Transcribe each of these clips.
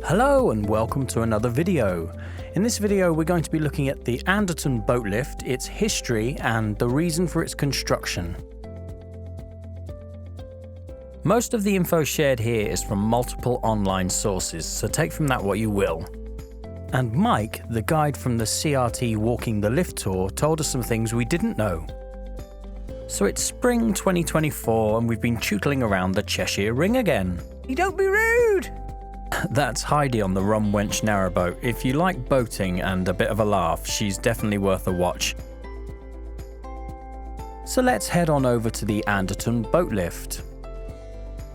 Hello and welcome to another video. In this video we're going to be looking at the Anderton Boat Lift, its history and the reason for its construction. Most of the info shared here is from multiple online sources, so take from that what you will. And Mike, the guide from the CRT Walking the Lift tour, told us some things we didn't know. So it's spring 2024 and we've been tootling around the Cheshire Ring again. Don't be rude! That's Heidi on the Rum Wench narrowboat. If you like boating and a bit of a laugh, she's definitely worth a watch. So let's head on over to the Anderton Boat Lift.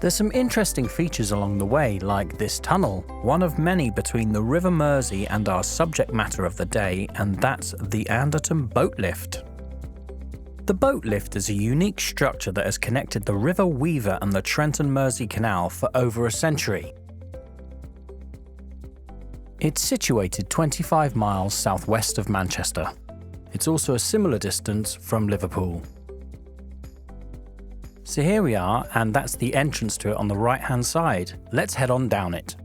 There's some interesting features along the way, like this tunnel, one of many between the River Mersey and our subject matter of the day, and that's the Anderton Boat Lift. The boat lift is a unique structure that has connected the River Weaver and the Trent and Mersey Canal for over a century. It's situated 25 miles southwest of Manchester. It's also a similar distance from Liverpool. So here we are, and that's the entrance to it on the right-hand side. Let's head on down it.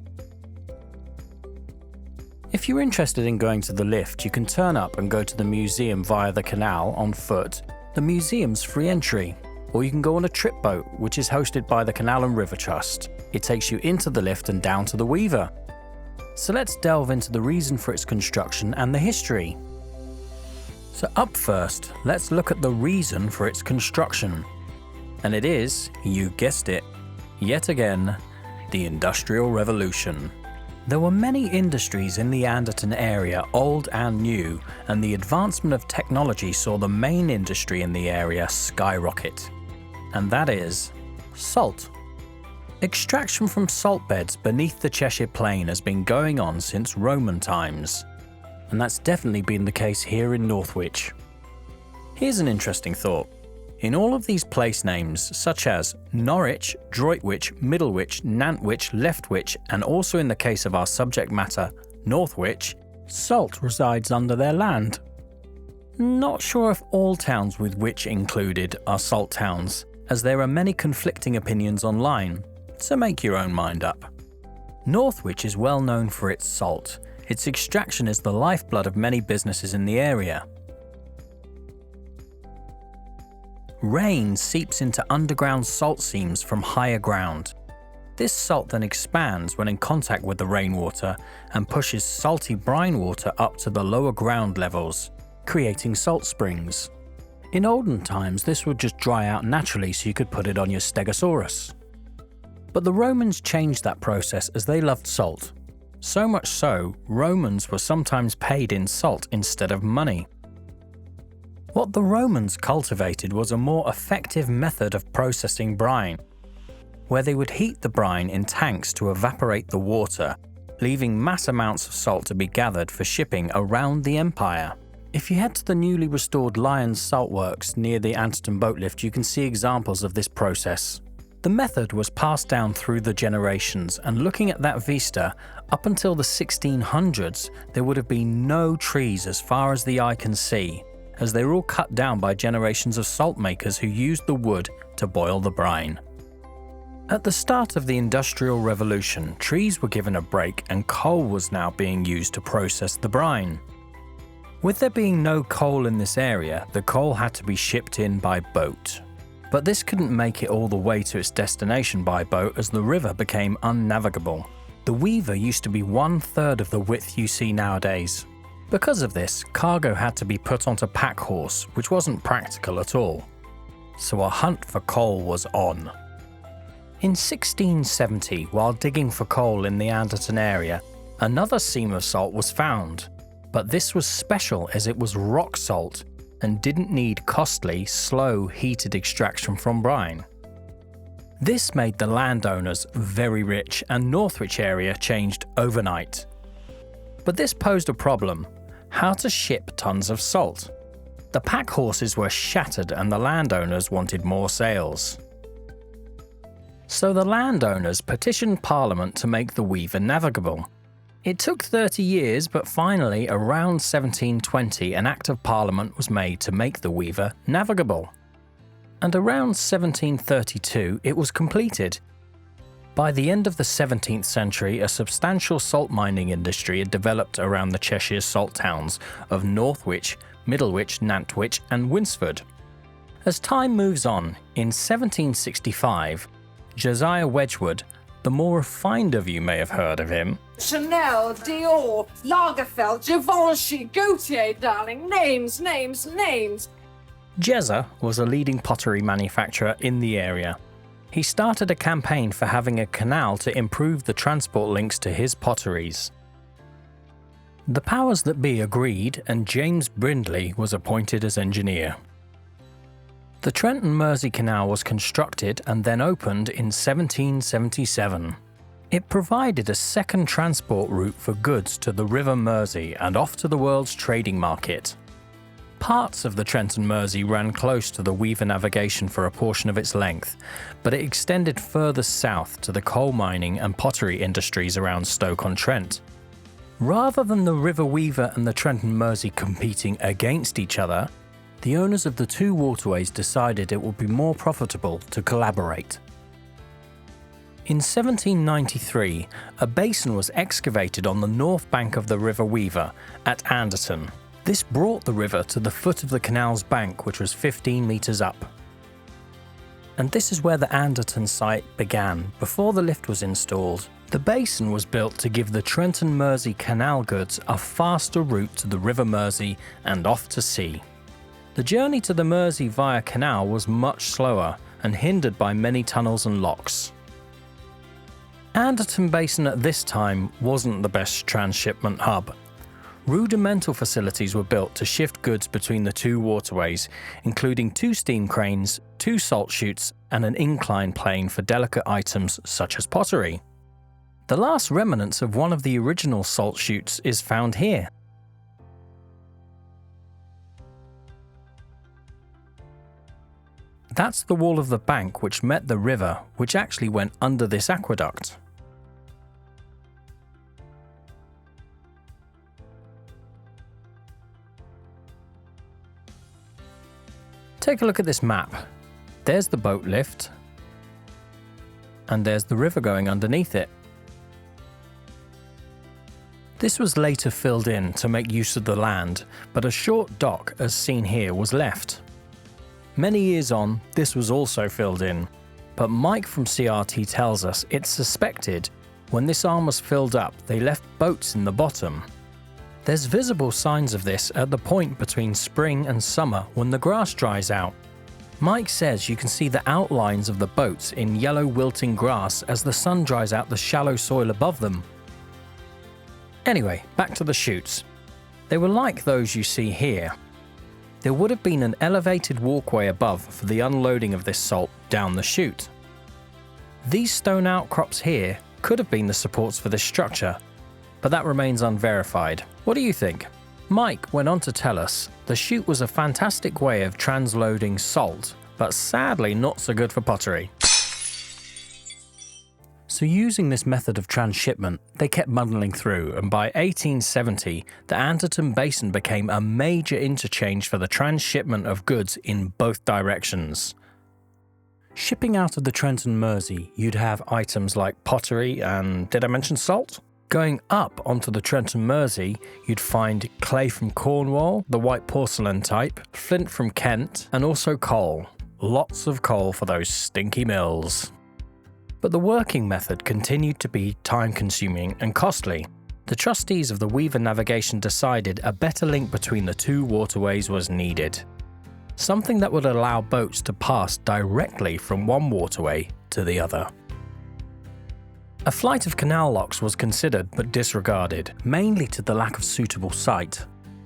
If you're interested in going to the lift, you can turn up and go to the museum via the canal on foot. The museum's free entry. Or you can go on a trip boat, which is hosted by the Canal and Rivers Trust. It takes you into the lift and down to the Weaver. So let's delve into the reason for its construction and the history. So up first, let's look at the reason for its construction. And it is, you guessed it, yet again, the Industrial Revolution. There were many industries in the Anderton area, old and new, and the advancement of technology saw the main industry in the area skyrocket. And that is salt. Extraction from salt beds beneath the Cheshire Plain has been going on since Roman times, and that's definitely been the case here in Northwich. Here's an interesting thought. In all of these place names, such as Norwich, Droitwich, Middlewich, Nantwich, Leftwich, and also in the case of our subject matter, Northwich, salt resides under their land. Not sure if all towns with wich included are salt towns, as there are many conflicting opinions online. So make your own mind up. Northwich is well known for its salt. Its extraction is the lifeblood of many businesses in the area. Rain seeps into underground salt seams from higher ground. This salt then expands when in contact with the rainwater and pushes salty brine water up to the lower ground levels, creating salt springs. In olden times, this would just dry out naturally so you could put it on your stegosaurus. But the Romans changed that process as they loved salt. So much so, Romans were sometimes paid in salt instead of money. What the Romans cultivated was a more effective method of processing brine, where they would heat the brine in tanks to evaporate the water, leaving mass amounts of salt to be gathered for shipping around the empire. If you head to the newly restored Lyons Salt Works near the Anderton Boat Lift, you can see examples of this process. The method was passed down through the generations, and looking at that vista, up until the 1600s, there would have been no trees as far as the eye can see, as they were all cut down by generations of salt makers who used the wood to boil the brine. At the start of the Industrial Revolution, trees were given a break and coal was now being used to process the brine. With there being no coal in this area, the coal had to be shipped in by boat. But this couldn't make it all the way to its destination by boat as the river became unnavigable. The Weaver used to be 1/3 of the width you see nowadays. Because of this, cargo had to be put onto pack horse, which wasn't practical at all. So a hunt for coal was on. In 1670, while digging for coal in the Anderton area, another seam of salt was found. But this was special as it was rock salt and didn't need costly, slow, heated extraction from brine. This made the landowners very rich and Northwich area changed overnight. But this posed a problem: how to ship tons of salt. The pack horses were shattered and the landowners wanted more sales. So the landowners petitioned Parliament to make the Weaver navigable. It took 30 years, but finally, around 1720, an Act of Parliament was made to make the Weaver navigable. And around 1732, it was completed. By the end of the 17th century, a substantial salt mining industry had developed around the Cheshire salt towns of Northwich, Middlewich, Nantwich and Winsford. As time moves on, in 1765, Josiah Wedgwood, the more refined of you may have heard of him, Chanel, Dior, Lagerfeld, Givenchy, Gaultier, darling. Names. Jezza was a leading pottery manufacturer in the area. He started a campaign for having a canal to improve the transport links to his potteries. The powers that be agreed, and James Brindley was appointed as engineer. The Trent and Mersey Canal was constructed and then opened in 1777. It provided a second transport route for goods to the River Mersey and off to the world's trading market. Parts of the Trent and Mersey ran close to the Weaver Navigation for a portion of its length, but it extended further south to the coal mining and pottery industries around Stoke-on-Trent. Rather than the River Weaver and the Trent and Mersey competing against each other, the owners of the two waterways decided it would be more profitable to collaborate. In 1793, a basin was excavated on the north bank of the River Weaver at Anderton. This brought the river to the foot of the canal's bank, which was 15 metres up. And this is where the Anderton site began, before the lift was installed. The basin was built to give the Trent and Mersey canal goods a faster route to the River Mersey and off to sea. The journey to the Mersey via canal was much slower and hindered by many tunnels and locks. Anderton Basin at this time wasn't the best transshipment hub. Rudimental facilities were built to shift goods between the two waterways, including 2 steam cranes, 2 salt chutes, and an incline plane for delicate items such as pottery. The last remnants of one of the original salt chutes is found here. That's the wall of the bank which met the river, which actually went under this aqueduct. Take a look at this map. There's the boat lift, and there's the river going underneath it. This was later filled in to make use of the land, but a short dock, as seen here, was left. Many years on, this was also filled in, but Mike from CRT tells us it's suspected when this arm was filled up, they left boats in the bottom. There's visible signs of this at the point between spring and summer when the grass dries out. Mike says you can see the outlines of the boats in yellow wilting grass as the sun dries out the shallow soil above them. Anyway, back to the chutes. They were like those you see here. There would have been an elevated walkway above for the unloading of this salt down the chute. These stone outcrops here could have been the supports for this structure, but that remains unverified. What do you think? Mike went on to tell us the chute was a fantastic way of transloading salt, but sadly not so good for pottery. So using this method of transshipment, they kept muddling through, and by 1870, the Anderton Basin became a major interchange for the transshipment of goods in both directions. Shipping out of the Trent and Mersey, you'd have items like pottery and, did I mention salt? Going up onto the Trent and Mersey, you'd find clay from Cornwall, the white porcelain type, flint from Kent, and also coal. Lots of coal for those stinky mills. But the working method continued to be time-consuming and costly. The trustees of the Weaver Navigation decided a better link between the two waterways was needed. Something that would allow boats to pass directly from one waterway to the other. A flight of canal locks was considered but disregarded, mainly to the lack of suitable site.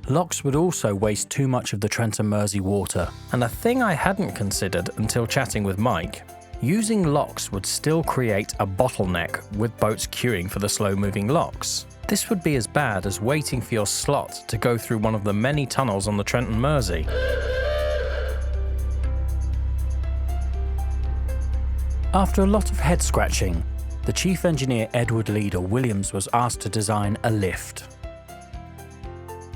Locks would also waste too much of the Trent and Mersey water, and a thing I hadn't considered until chatting with Mike. Using locks would still create a bottleneck with boats queuing for the slow-moving locks. This would be as bad as waiting for your slot to go through one of the many tunnels on the Trent and Mersey. After a lot of head-scratching, the chief engineer Edward Leader Williams was asked to design a lift.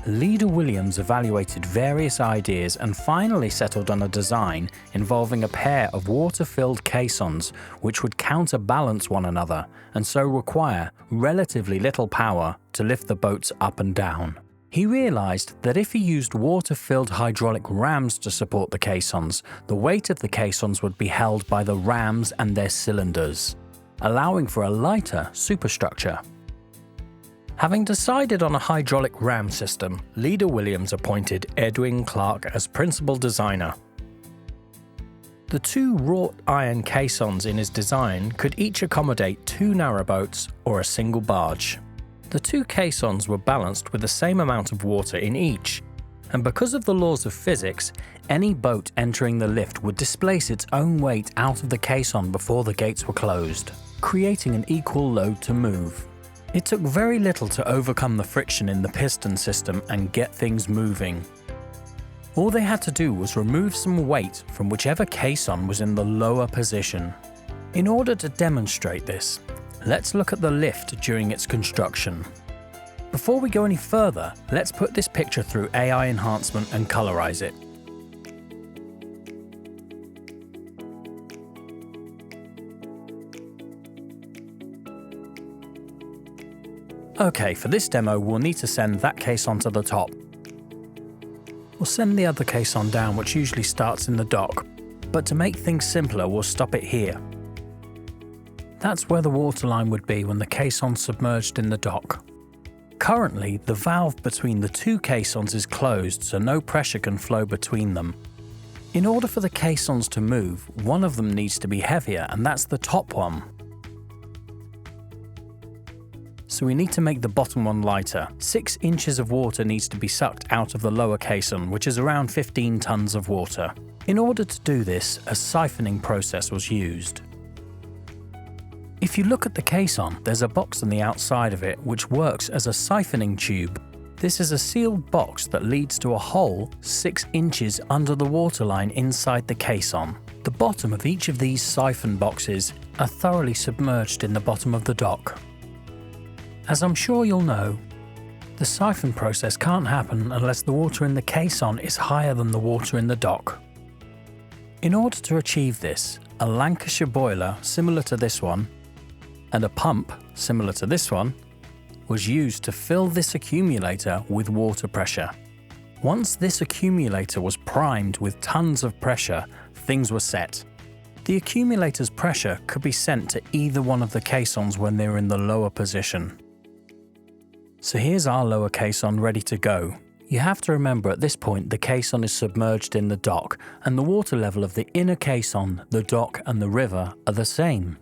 Leader Williams evaluated various ideas and finally settled on a design involving a pair of water-filled caissons which would counterbalance one another and so require relatively little power to lift the boats up and down. He realized that if he used water-filled hydraulic rams to support the caissons, the weight of the caissons would be held by the rams and their cylinders, allowing for a lighter superstructure. Having decided on a hydraulic ram system, Leader Williams appointed Edwin Clark as principal designer. The two wrought iron caissons in his design could each accommodate 2 narrowboats or a single barge. The 2 caissons were balanced with the same amount of water in each, and because of the laws of physics, any boat entering the lift would displace its own weight out of the caisson before the gates were closed, creating an equal load to move. It took very little to overcome the friction in the piston system and get things moving. All they had to do was remove some weight from whichever caisson was in the lower position. In order to demonstrate this, let's look at the lift during its construction. Before we go any further, let's put this picture through AI enhancement and colorize it. Okay, for this demo we'll need to send that caisson to the top. We'll send the other caisson down, which usually starts in the dock, but to make things simpler we'll stop it here. That's where the waterline would be when the caisson's submerged in the dock. Currently, the valve between the 2 caissons is closed, so no pressure can flow between them. In order for the caissons to move, one of them needs to be heavier, and that's the top one. So we need to make the bottom one lighter. 6 inches of water needs to be sucked out of the lower caisson, which is around 15 tons of water. In order to do this, a siphoning process was used. If you look at the caisson, there's a box on the outside of it which works as a siphoning tube. This is a sealed box that leads to a hole 6 inches under the waterline inside the caisson. The bottom of each of these siphon boxes are thoroughly submerged in the bottom of the dock. As I'm sure you'll know, the siphon process can't happen unless the water in the caisson is higher than the water in the dock. In order to achieve this, a Lancashire boiler similar to this one and a pump, similar to this one, was used to fill this accumulator with water pressure. Once this accumulator was primed with tons of pressure, things were set. The accumulator's pressure could be sent to either one of the caissons when they were in the lower position. So here's our lower caisson ready to go. You have to remember at this point the caisson is submerged in the dock, and the water level of the inner caisson, the dock and the river are the same.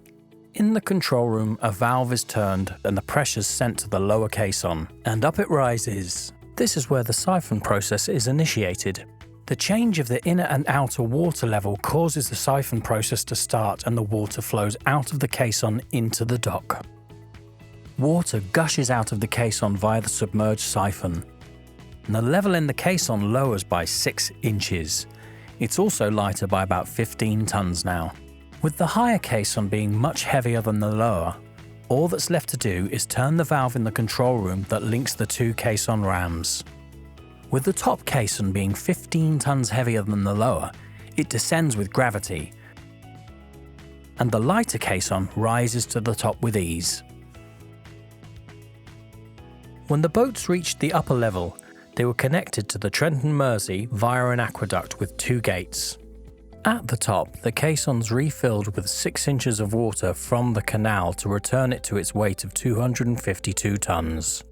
In the control room, a valve is turned and the pressure is sent to the lower caisson, and up it rises. This is where the siphon process is initiated. The change of the inner and outer water level causes the siphon process to start, and the water flows out of the caisson into the dock. Water gushes out of the caisson via the submerged siphon, and the level in the caisson lowers by 6 inches. It's also lighter by about 15 tons now. With the higher caisson being much heavier than the lower, all that's left to do is turn the valve in the control room that links the 2 caisson rams. With the top caisson being 15 tons heavier than the lower, it descends with gravity, and the lighter caisson rises to the top with ease. When the boats reached the upper level, they were connected to the Trent and Mersey via an aqueduct with 2 gates. At the top, the caisson's refilled with 6 inches of water from the canal to return it to its weight of 252 tons.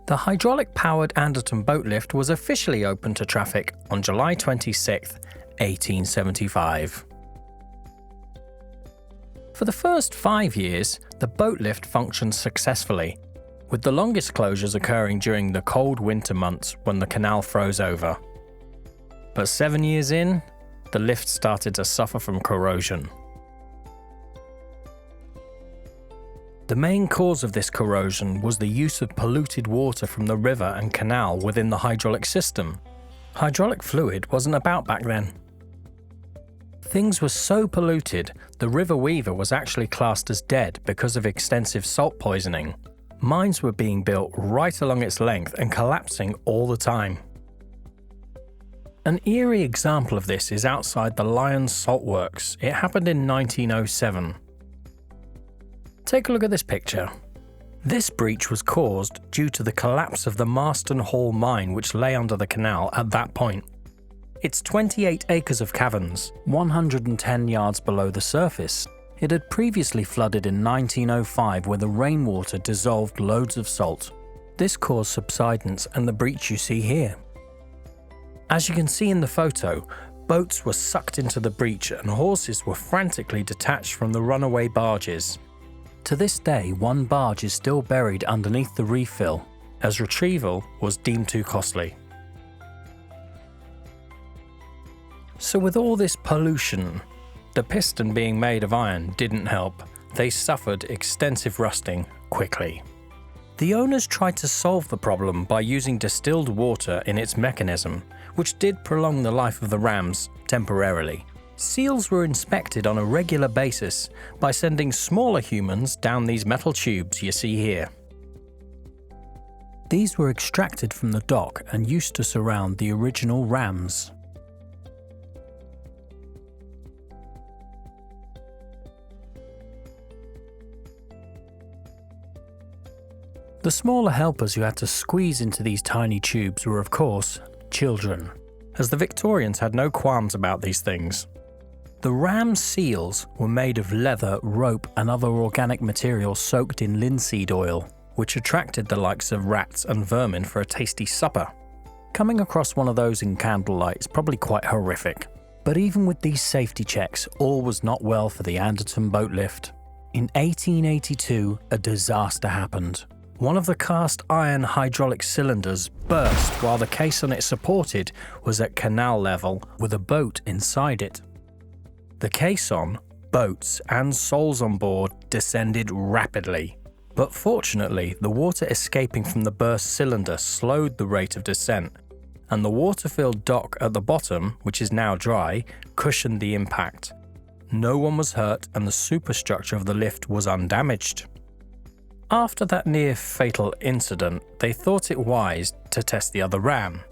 The hydraulic-powered Anderton Boat Lift was officially opened to traffic on July 26, 1875. For the first 5 years, the boat lift functioned successfully, with the longest closures occurring during the cold winter months when the canal froze over. But 7 years in, the lift started to suffer from corrosion. The main cause of this corrosion was the use of polluted water from the river and canal within the hydraulic system. Hydraulic fluid wasn't about back then. Things were so polluted, the River Weaver was actually classed as dead because of extensive salt poisoning. Mines were being built right along its length and collapsing all the time. An eerie example of this is outside the Lyons Salt Works. It happened in 1907. Take a look at this picture. This breach was caused due to the collapse of the Marston Hall mine, which lay under the canal at that point. It's 28 acres of caverns, 110 yards below the surface. It had previously flooded in 1905 where the rainwater dissolved loads of salt. This caused subsidence and the breach you see here. As you can see in the photo, boats were sucked into the breach and horses were frantically detached from the runaway barges. To this day, one barge is still buried underneath the refill, as retrieval was deemed too costly. So with all this pollution, the piston being made of iron didn't help. They suffered extensive rusting quickly. The owners tried to solve the problem by using distilled water in its mechanism, which did prolong the life of the rams temporarily. Seals were inspected on a regular basis by sending smaller humans down these metal tubes you see here. These were extracted from the dock and used to surround the original rams. The smaller helpers who had to squeeze into these tiny tubes were, of course, children, as the Victorians had no qualms about these things. The ram seals were made of leather, rope and other organic material soaked in linseed oil, which attracted the likes of rats and vermin for a tasty supper. Coming across one of those in candlelight is probably quite horrific. But even with these safety checks, all was not well for the Anderton Boat Lift. In 1882, a disaster happened. One of the cast iron hydraulic cylinders burst while the caisson it supported was at canal level with a boat inside it. The caisson, boats and souls on board descended rapidly, but fortunately the water escaping from the burst cylinder slowed the rate of descent, and the water-filled dock at the bottom, which is now dry, cushioned the impact. No one was hurt and the superstructure of the lift was undamaged. After that near-fatal incident, they thought it wise to test the other ram.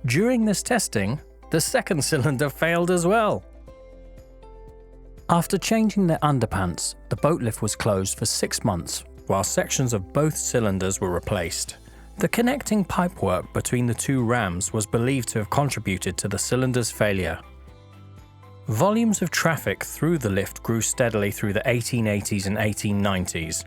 During this testing, the second cylinder failed as well. After changing their underpants, the boat lift was closed for 6 months, while sections of both cylinders were replaced. The connecting pipework between the two rams was believed to have contributed to the cylinder's failure. Volumes of traffic through the lift grew steadily through the 1880s and 1890s.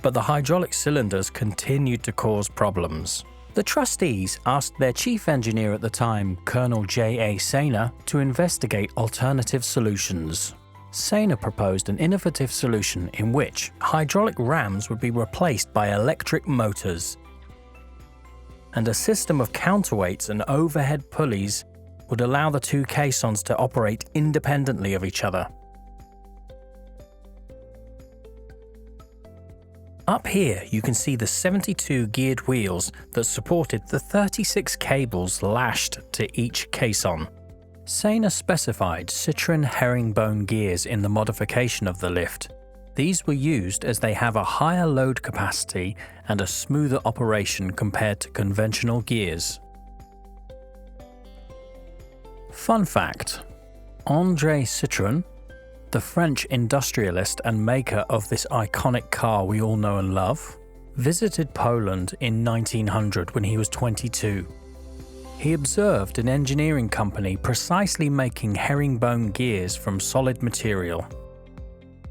But the hydraulic cylinders continued to cause problems. The trustees asked their chief engineer at the time, Colonel J.A. Sainer, to investigate alternative solutions. Sainer proposed an innovative solution in which hydraulic rams would be replaced by electric motors, and a system of counterweights and overhead pulleys would allow the two caissons to operate independently of each other. Up here you can see the 72 geared wheels that supported the 36 cables lashed to each caisson. Sainer specified Citroën herringbone gears in the modification of the lift. These were used as they have a higher load capacity and a smoother operation compared to conventional gears. Fun fact: André Citroën, the French industrialist and maker of this iconic car we all know and love, visited Poland in 1900 when he was 22. He observed an engineering company precisely making herringbone gears from solid material.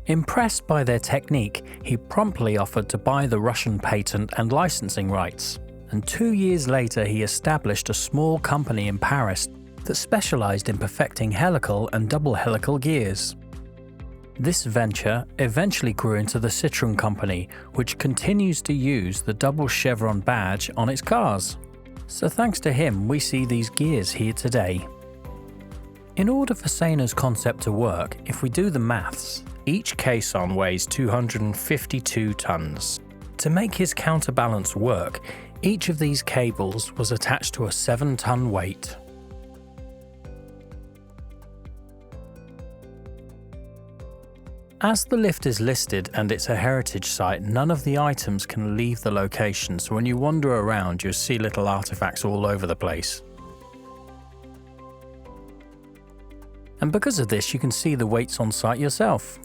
Impressed by their technique, he promptly offered to buy the Russian patent and licensing rights, and 2 years later he established a small company in Paris that specialized in perfecting helical and double helical gears. This venture eventually grew into the Citroën Company, which continues to use the double chevron badge on its cars. So thanks to him, we see these gears here today. In order for Sainer's concept to work, if we do the maths, each caisson weighs 252 tons. To make his counterbalance work, each of these cables was attached to a 7-ton weight. As the lift is listed and it's a heritage site, none of the items can leave the location, so when you wander around you'll see little artifacts all over the place. And because of this, you can see the weights on site yourself.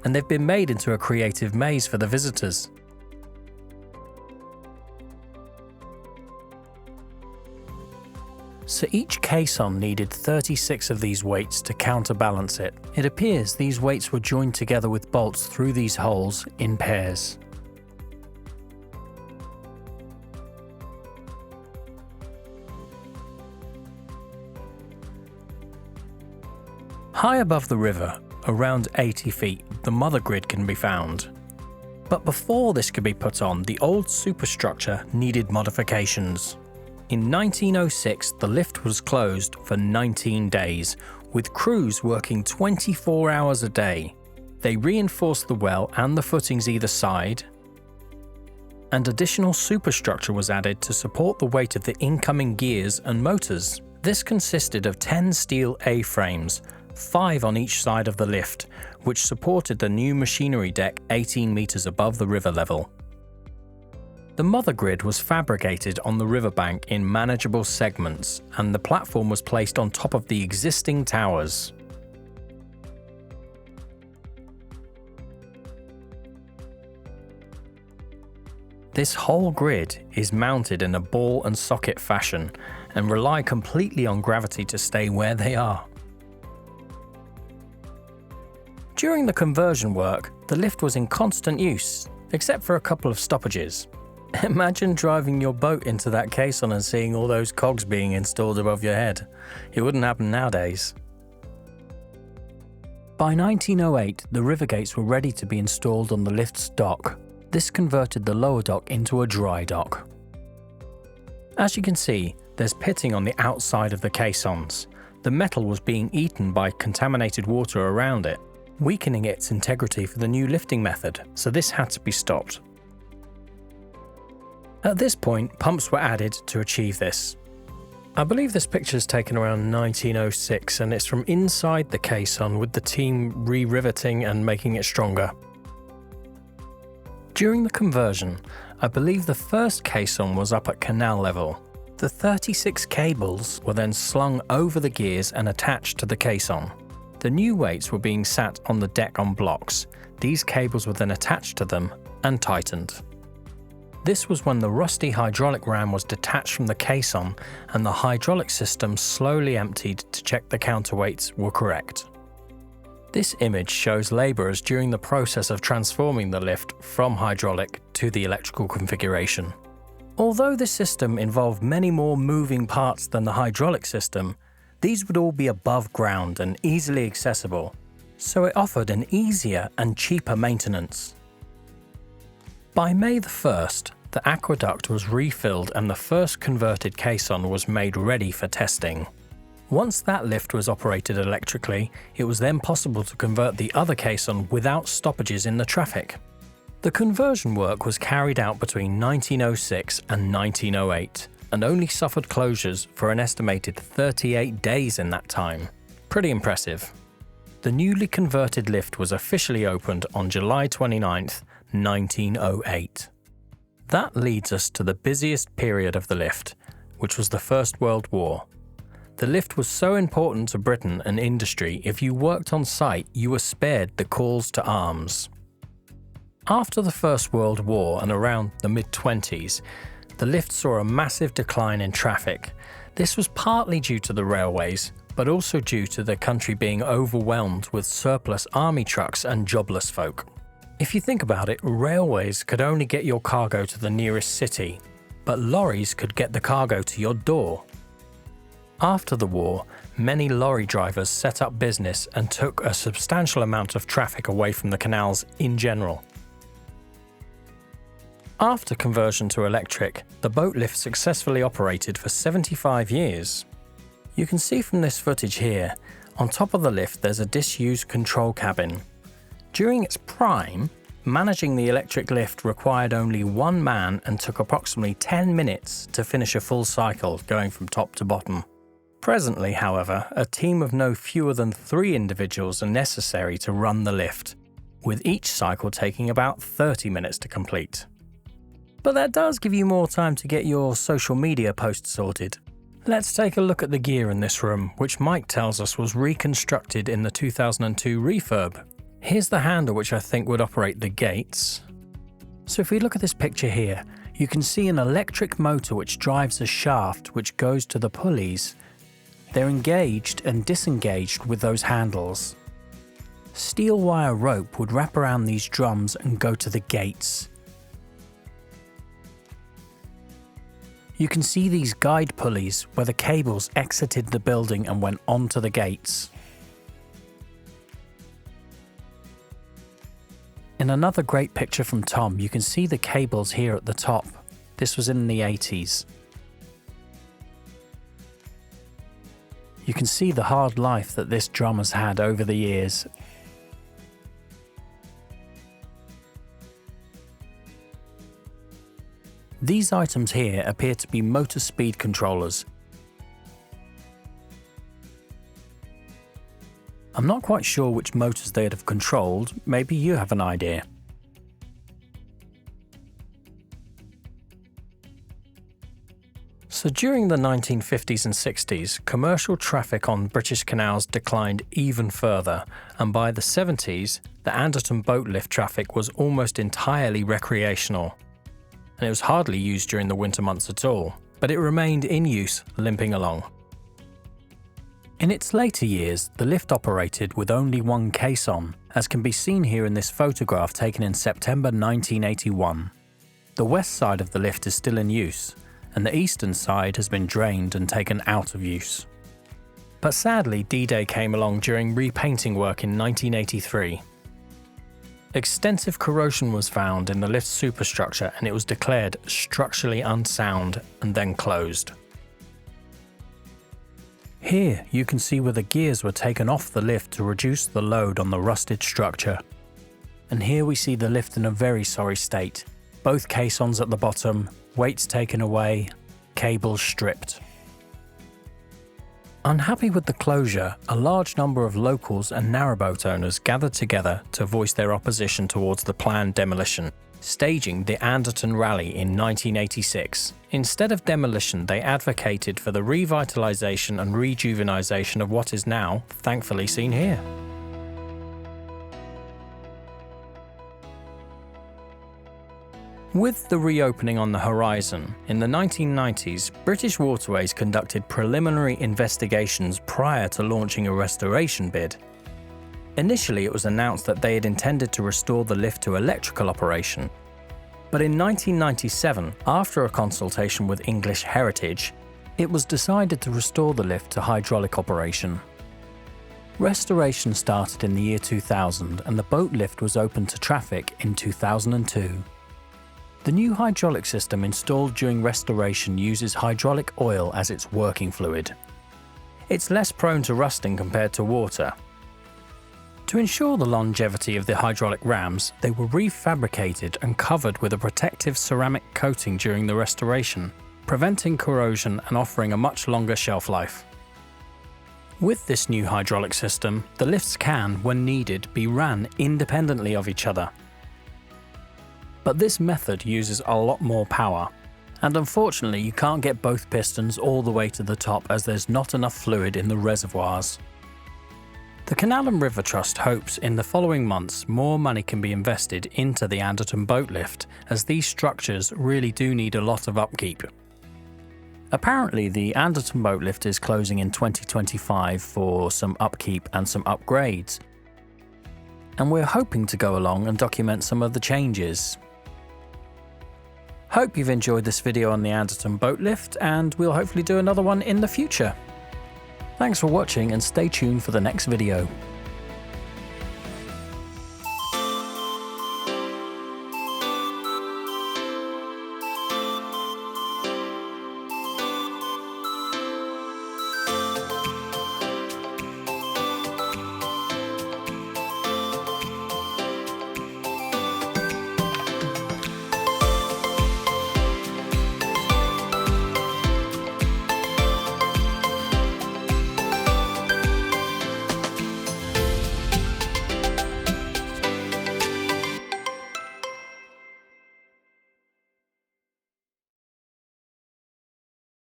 And they've been made into a creative maze for the visitors. So each caisson needed 36 of these weights to counterbalance it. It appears these weights were joined together with bolts through these holes in pairs. High above the river, around 80 feet, the mother grid can be found. But before this could be put on, the old superstructure needed modifications. In 1906, the lift was closed for 19 days, with crews working 24 hours a day. They reinforced the well and the footings either side, and additional superstructure was added to support the weight of the incoming gears and motors. This consisted of 10 steel A-frames, 5 on each side of the lift, which supported the new machinery deck 18 meters above the river level. The mother grid was fabricated on the riverbank in manageable segments, and the platform was placed on top of the existing towers. This whole grid is mounted in a ball and socket fashion and rely completely on gravity to stay where they are. During the conversion work, the lift was in constant use, except for a couple of stoppages. Imagine driving your boat into that caisson and seeing all those cogs being installed above your head. It wouldn't happen nowadays. By 1908, the river gates were ready to be installed on the lift's dock. This converted the lower dock into a dry dock. As you can see, there's pitting on the outside of the caissons. The metal was being eaten by contaminated water around it, weakening its integrity for the new lifting method, so this had to be stopped. At this point, pumps were added to achieve this. I believe this picture is taken around 1906 and it's from inside the caisson with the team re-riveting and making it stronger. During the conversion, I believe the first caisson was up at canal level. The 36 cables were then slung over the gears and attached to the caisson. The new weights were being sat on the deck on blocks. These cables were then attached to them and tightened. This was when the rusty hydraulic ram was detached from the caisson and the hydraulic system slowly emptied to check the counterweights were correct. This image shows labourers during the process of transforming the lift from hydraulic to the electrical configuration. Although this system involved many more moving parts than the hydraulic system, these would all be above ground and easily accessible, so it offered an easier and cheaper maintenance. By May the 1st, the aqueduct was refilled and the first converted caisson was made ready for testing. Once that lift was operated electrically, it was then possible to convert the other caisson without stoppages in the traffic. The conversion work was carried out between 1906 and 1908 and only suffered closures for an estimated 38 days in that time. Pretty impressive. The newly converted lift was officially opened on July 29, 1908. That leads us to the busiest period of the lift, which was the First World War. The lift was so important to Britain and industry, if you worked on site, you were spared the calls to arms. After the First World War and around the mid-20s, the lift saw a massive decline in traffic. This was partly due to the railways, but also due to the country being overwhelmed with surplus army trucks and jobless folk. If you think about it, railways could only get your cargo to the nearest city, but lorries could get the cargo to your door. After the war, many lorry drivers set up business and took a substantial amount of traffic away from the canals in general. After conversion to electric, the boat lift successfully operated for 75 years. You can see from this footage here, on top of the lift there's a disused control cabin. During its prime, managing the electric lift required only one man and took approximately 10 minutes to finish a full cycle going from top to bottom. Presently, however, a team of no fewer than 3 individuals are necessary to run the lift, with each cycle taking about 30 minutes to complete. But that does give you more time to get your social media posts sorted. Let's take a look at the gear in this room, which Mike tells us was reconstructed in the 2002 refurb. Here's the handle which I think would operate the gates. So if we look at this picture here, you can see an electric motor which drives a shaft which goes to the pulleys. They're engaged and disengaged with those handles. Steel wire rope would wrap around these drums and go to the gates. You can see these guide pulleys where the cables exited the building and went onto the gates. In another great picture from Tom, you can see the cables here at the top. This was in the 80s. You can see the hard life that this drum has had over the years. These items here appear to be motor speed controllers. I'm not quite sure which motors they'd have controlled, maybe you have an idea. So during the 1950s and 60s, commercial traffic on British canals declined even further, and by the 70s, the Anderton Boat Lift traffic was almost entirely recreational. And it was hardly used during the winter months at all, but it remained in use, limping along. In its later years, the lift operated with only one caisson, as can be seen here in this photograph taken in September 1981. The west side of the lift is still in use, and the eastern side has been drained and taken out of use. But sadly, D-Day came along during repainting work in 1983. Extensive corrosion was found in the lift's superstructure and it was declared structurally unsound and then closed. Here you can see where the gears were taken off the lift to reduce the load on the rusted structure. And here we see the lift in a very sorry state. Both caissons at the bottom, weights taken away, cables stripped. Unhappy with the closure, a large number of locals and narrowboat owners gathered together to voice their opposition towards the planned demolition, staging the Anderton Rally in 1986. Instead of demolition, they advocated for the revitalisation and rejuvenisation of what is now, thankfully, seen here. With the reopening on the horizon, in the 1990s, British Waterways conducted preliminary investigations prior to launching a restoration bid. Initially, it was announced that they had intended to restore the lift to electrical operation. But in 1997, after a consultation with English Heritage, it was decided to restore the lift to hydraulic operation. Restoration started in the year 2000 and the boat lift was opened to traffic in 2002. The new hydraulic system installed during restoration uses hydraulic oil as its working fluid. It's less prone to rusting compared to water. To ensure the longevity of the hydraulic rams, they were refabricated and covered with a protective ceramic coating during the restoration, preventing corrosion and offering a much longer shelf life. With this new hydraulic system, the lifts can, when needed, be ran independently of each other. But this method uses a lot more power, and unfortunately you can't get both pistons all the way to the top as there's not enough fluid in the reservoirs. The Canal and Rivers Trust hopes in the following months more money can be invested into the Anderton Boat Lift, as these structures really do need a lot of upkeep. Apparently the Anderton Boat Lift is closing in 2025 for some upkeep and some upgrades, and we're hoping to go along and document some of the changes. Hope you've enjoyed this video on the Anderton Boat Lift, and we'll hopefully do another one in the future. Thanks for watching and stay tuned for the next video.